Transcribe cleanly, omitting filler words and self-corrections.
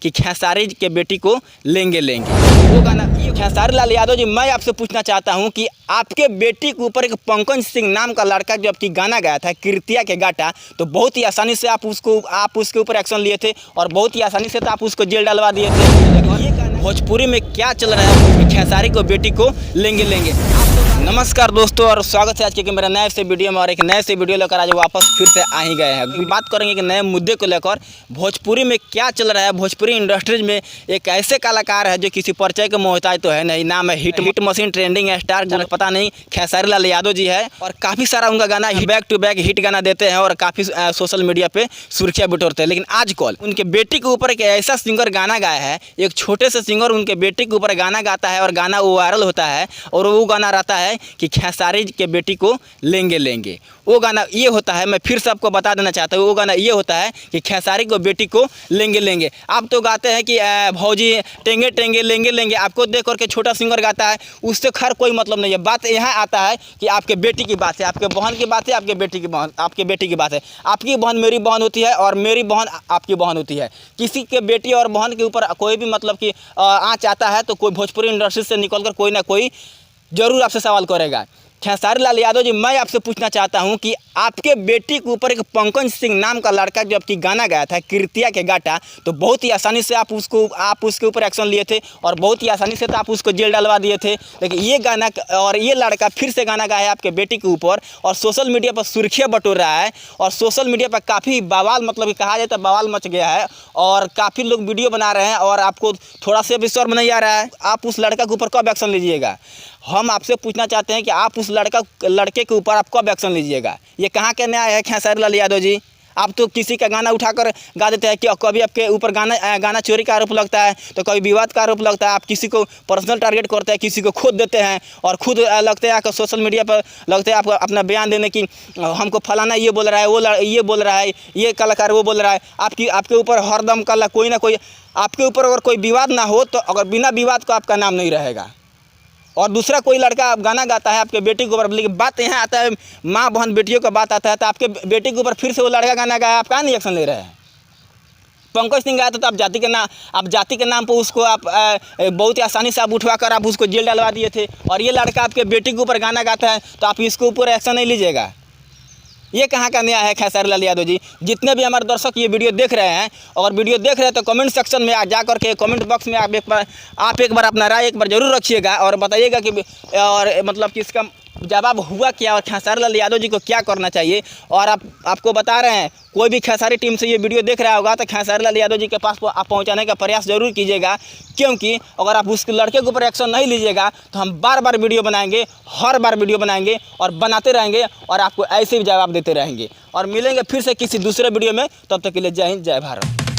कि खेसारी के बेटी को लेंगे लेंगे। वो गाना ये खेसारी लाल यादव जी, मैं आपसे पूछना चाहता हूं कि आपके बेटी के ऊपर एक पंकज सिंह नाम का लड़का जब कि गाना गाया था कृतिया के गाटा, तो बहुत ही आसानी से आप उसके ऊपर एक्शन लिए थे और बहुत ही आसानी से तो आप उसको जेल डलवा दिए थे। लेकिन ये गाना भोजपुरी में क्या चल रहा है कि खेसारी को बेटी को लेंगे लेंगे। नमस्कार दोस्तों, और स्वागत है आज के मेरे नए से वीडियो में। और एक नए से वीडियो लेकर आज वापस फिर से आ ही गए हैं। बात करेंगे कि नए मुद्दे को लेकर भोजपुरी में क्या चल रहा है। भोजपुरी इंडस्ट्रीज में एक ऐसे कलाकार है जो किसी परिचय के मोहताज तो है नहीं, नाम है हिट मशीन ट्रेंडिंग स्टार, जिन्हें पता नहीं खेसारी लाल यादव जी है। और काफ़ी सारा उनका गाना बैक टू बैक हिट गाना देते हैं और काफ़ी सोशल मीडिया पे सुर्खियाँ बिटोरते हैं। लेकिन आजकल उनके बेटी के ऊपर एक ऐसा सिंगर गाना गाया है, एक छोटे से सिंगर उनके बेटी के ऊपर गाना गाता है और गाना वो वायरल होता है। और वो गाना रहता है कि खेसारी के बेटी को लेंगे लेंगे। वो गाना ये होता है, मैं फिर से आपको बता देना चाहता हूँ, वो गाना ये होता है कि खेसारी को बेटी को लेंगे लेंगे। आप तो गाते हैं कि भौजी टेंगे टेंगे लेंगे लेंगे, आपको देख करके छोटा सिंगर गाता है, उससे खैर कोई मतलब नहीं है। बात यहाँ आता है कि आपके बेटी की बात है, आपके बहन की बात है, आपके बेटी की बात है। आपकी बहन मेरी बहन होती है और मेरी बहन आपकी बहन होती है। किसी के बेटी और बहन के ऊपर कोई भी मतलब कि आँच आता है तो कोई भोजपुरी इंडस्ट्री से निकल कर कोई ना कोई जरूर आपसे सवाल करेगा। खेसारी लाल यादव जी, मैं आपसे पूछना चाहता हूं कि आपके बेटी के ऊपर एक पंकज सिंह नाम का लड़का जब कि गाना गाया था कृतिया के गाटा, तो बहुत ही आसानी से आप उसके ऊपर एक्शन लिए थे और बहुत ही आसानी से तो आप उसको जेल डलवा दिए थे। लेकिन ये गाना और ये लड़का फिर से गाना गाया है आपके बेटी के ऊपर और सोशल मीडिया पर सुर्खियाँ बटोर रहा है। और सोशल मीडिया पर काफ़ी बवाल, मतलब कहा जाए तो बवाल मच गया है और काफ़ी लोग वीडियो बना रहे हैं। और आपको थोड़ा सा भी शर्म नहीं आ रहा है? आप उस लड़का के ऊपर कब एक्शन लीजिएगा? हम आपसे पूछना चाहते हैं कि आप उस लड़के के ऊपर आप कब एक्शन लीजिएगा? ये कहाँ के न्याय है खेसारी लाल यादव जी? आप तो किसी का गाना उठाकर गा देते हैं कि कभी आपके ऊपर गाना चोरी का आरोप लगता है, तो कभी विवाद का आरोप लगता है। आप किसी को पर्सनल टारगेट करते हैं, किसी को खुद देते हैं और खुद लगते हैं आकर सोशल मीडिया पर लगते हैं आपको अपना बयान देने की, हमको फलाना ये बोल रहा है, वो ये बोल रहा है, ये कलाकार वो बोल रहा है। आपके ऊपर हरदम कल कोई ना कोई आपके ऊपर अगर कोई विवाद ना हो तो अगर बिना विवाद का आपका नाम नहीं रहेगा। और दूसरा कोई लड़का गाना गाता है आपके बेटी के ऊपर, लेकिन बात यहाँ आता है माँ बहन बेटियों का बात आता है, तो आपके बेटी के ऊपर फिर से वो लड़का गाना गाया, आप कहाँ नहीं एक्शन ले रहे हैं? पंकज सिंह गाया था तो आप जाति के नाम पर उसको आप बहुत ही आसानी से आप उठवा कर आप उसको जेल डलवा दिए थे। और ये लड़का आपके बेटी के ऊपर गाना गाता है तो आप इसके ऊपर एक्शन नहीं लीजिएगा। ये कहाँ का न्याय है खेसारी लाल यादव जी? जितने भी हमारे दर्शक ये वीडियो देख रहे हैं और वीडियो देख रहे हैं तो कमेंट सेक्शन में जा करके कमेंट बॉक्स में आप एक बार अपना राय एक बार जरूर रखिएगा और बताइएगा कि और मतलब कि इसका जवाब हुआ क्या और खेसारी लाल यादव जी को क्या करना चाहिए। और आपको बता रहे हैं, कोई भी खेसारी टीम से ये वीडियो देख रहा होगा तो खेसारी लाल यादव जी के पास आप पहुंचाने का प्रयास जरूर कीजिएगा, क्योंकि अगर आप उस लड़के के ऊपर एक्शन नहीं लीजिएगा तो हम बार बार वीडियो बनाएंगे, हर बार वीडियो बनाएंगे और बनाते रहेंगे और आपको ऐसे ही जवाब देते रहेंगे। और मिलेंगे फिर से किसी दूसरे वीडियो में, तब तक के लिए जय हिंद जय भारत।